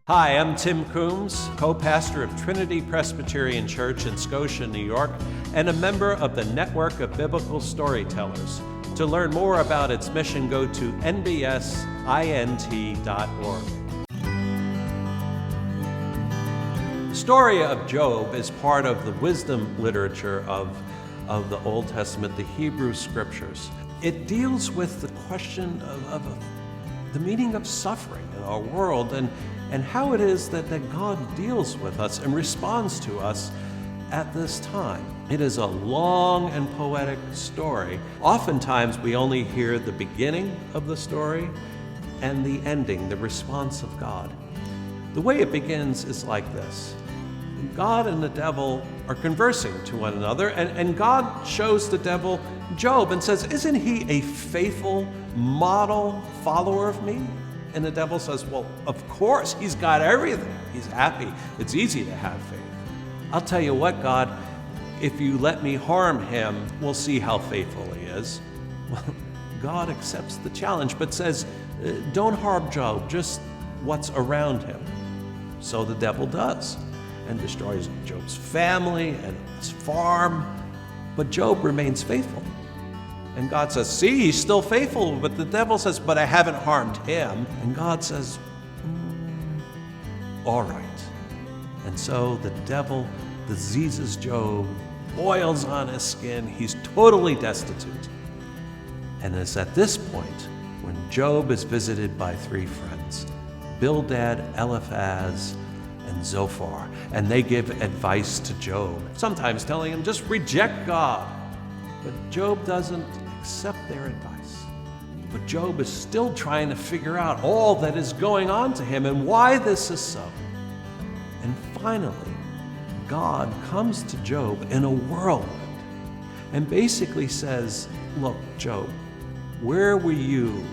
Hi, I'm Tim Coombs, co-pastor of Trinity Presbyterian Church in Scotia, New York, and a member of the network of biblical storytellers. To learn more about its mission, go to nbsint.org. The story of Job is part of the wisdom literature of the Old Testament, the Hebrew Scriptures. It deals with the question of the meaning of suffering in our world and how it is that God deals with us and responds to us at this time. It is a long and poetic story. Oftentimes we only hear the beginning of the story and the ending, the response of God. The way it begins is like this. God and the devil are conversing to one another, and God shows the devil Job and says, "Isn't he a faithful model follower of me?" And the devil says, "Well, of course, he's got everything. He's happy. It's easy to have faith. I'll tell you what, God, if you let me harm him, we'll see how faithful he is." Well, God accepts the challenge, but says, "Don't harm Job, just what's around him." So the devil does, and destroys Job's family and his farm. But Job remains faithful. And God says, "See, he's still faithful." But the devil says, "But I haven't harmed him." And God says, "All right." And so the devil diseases Job, boils on his skin. He's totally destitute. And it's at this point when Job is visited by three friends, Bildad, Eliphaz, and Zophar. And they give advice to Job, sometimes telling him, just reject God. But Job doesn't accept their advice. But Job is still trying to figure out all that is going on to him and why this is so. And finally, God comes to Job in a whirlwind and basically says, "Look, Job, where were you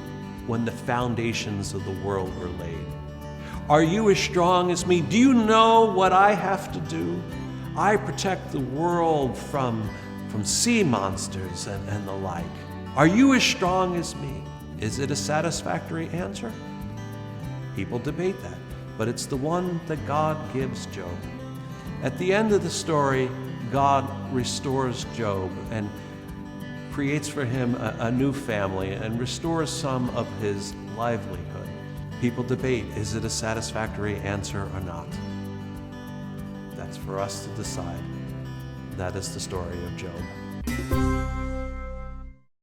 when the foundations of the world were laid? Are you as strong as me? Do you know what I have to do? I protect the world from sea monsters and the like. Are you as strong as me?" Is it a satisfactory answer? People debate that, but it's the one that God gives Job. At the end of the story, God restores Job and creates for him a new family and restores some of his livelihood. People debate, is it a satisfactory answer or not? That's for us to decide. That is the story of Job.